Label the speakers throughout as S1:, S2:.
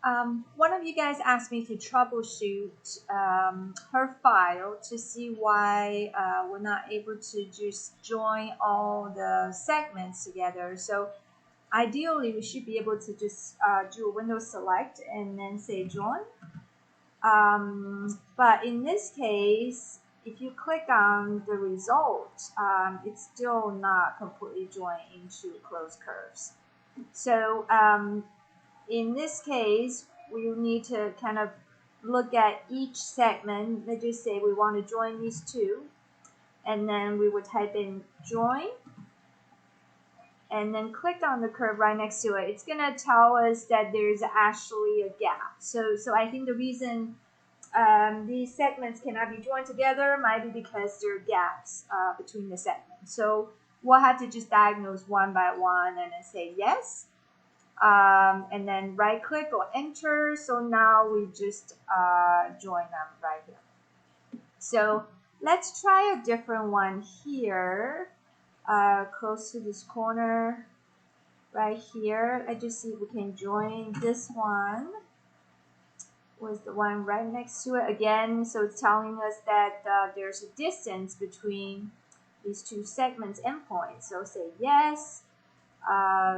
S1: One of you guys asked me to troubleshoot her file to see why we're not able to just join all the segments together. So ideally, we should be able to just do a Windows select and then say join. But in this case, if you click on the result, it's still not completely joined into closed curves. So in this case, we need to kind of look at each segment. Let's just say we want to join these two, and then we would type in join, and then click on the curve right next to it. It's gonna tell us that there's actually a gap. So I think the reason these segments cannot be joined together might be because there are gaps between the segments. So we'll have to just diagnose one by one and then say yes. And then right click or enter. So now we just join them right here. So let's try a different one here, close to this corner right here. I just see if we can join this one with the one right next to it again. So it's telling us that there's a distance between these two segments endpoints. So say yes.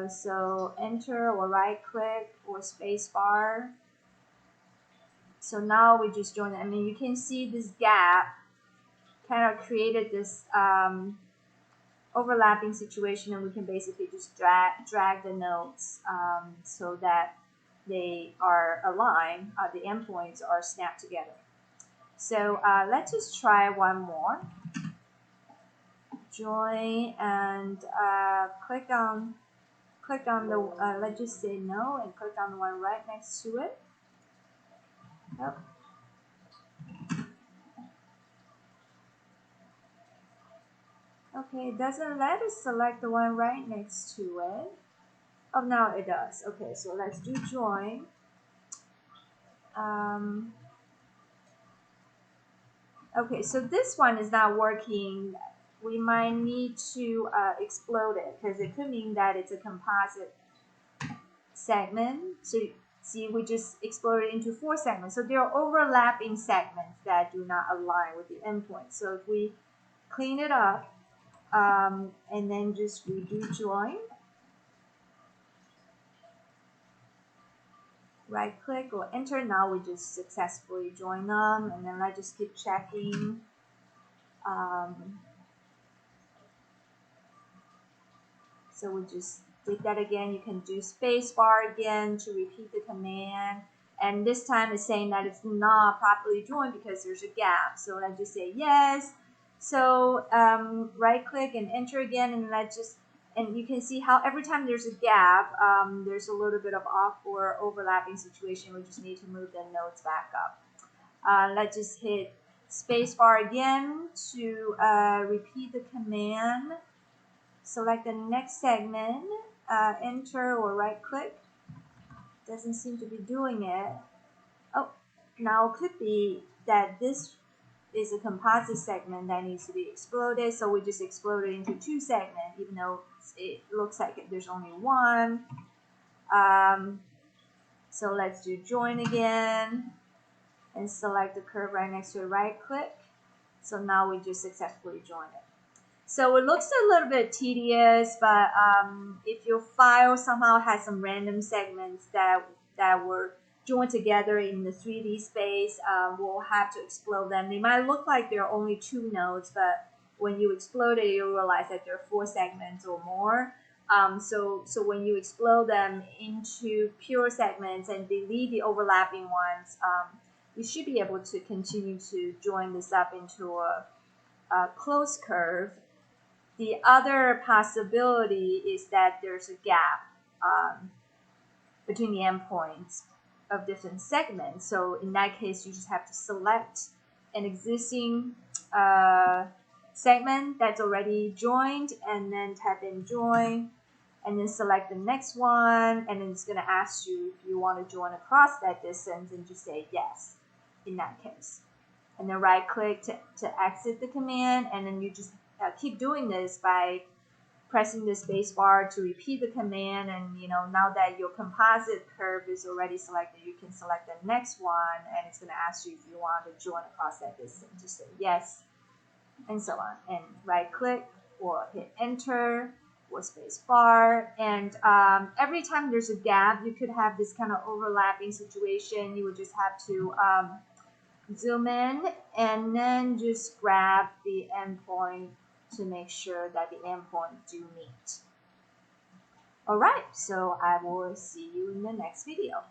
S1: So enter or right click or space bar. So now we just join it. I mean, you can see this gap kind of created this overlapping situation, and we can basically just drag the nodes so that they are aligned, the endpoints are snapped together. So let's just try one more. Join and click on the, let's just say no, and click on the one right next to it. Yep. Okay, it doesn't let us select the one right next to it. Oh, now it does. Okay, so let's do join. Okay, so this one is not working. We might need to explode it because it could mean that it's a composite segment. So see, we just exploded into 4 segments. So there are overlapping segments that do not align with the endpoint. So if we clean it up and then just redo join, right click or enter, now we just successfully join them, and then I just keep checking. So we just did that again. You can do space bar again to repeat the command. And this time it's saying that it's not properly joined because there's a gap. So I just say yes. So right click and enter again, and and you can see how every time there's a gap, there's a little bit of off or overlapping situation. We just need to move the nodes back up. Let's just hit space bar again to repeat the command. Select the next segment, enter or right click. Doesn't seem to be doing it. Oh, now it could be that this is a composite segment that needs to be exploded, so we just exploded into 2 segments, even though it looks like there's only one. So let's do join again and select the curve right next to it, right click. So now we just successfully joined it. So it looks a little bit tedious, but if your file somehow has some random segments that were joined together in the 3D space, we'll have to explode them. They might look like there are only 2 nodes, but when you explode it, you'll realize that there are 4 segments or more. So when you explode them into pure segments and delete the overlapping ones, you should be able to continue to join this up into a closed curve. The other possibility is that there's a gap between the endpoints of different segments. So in that case, you just have to select an existing segment that's already joined, and then type in join, and then select the next one, and then it's going to ask you if you want to join across that distance, and just say yes in that case. And then right click to exit the command, and then you just keep doing this by pressing the space bar to repeat the command. And now that your composite curve is already selected, you can select the next one, and it's going to ask you if you want to join across that distance. Just say yes, and so on. And right click or hit enter or space bar. And every time there's a gap, you could have this kind of overlapping situation. You would just have to zoom in and then just grab the endpoint to make sure that the endpoint do meet. All right, so I will see you in the next video.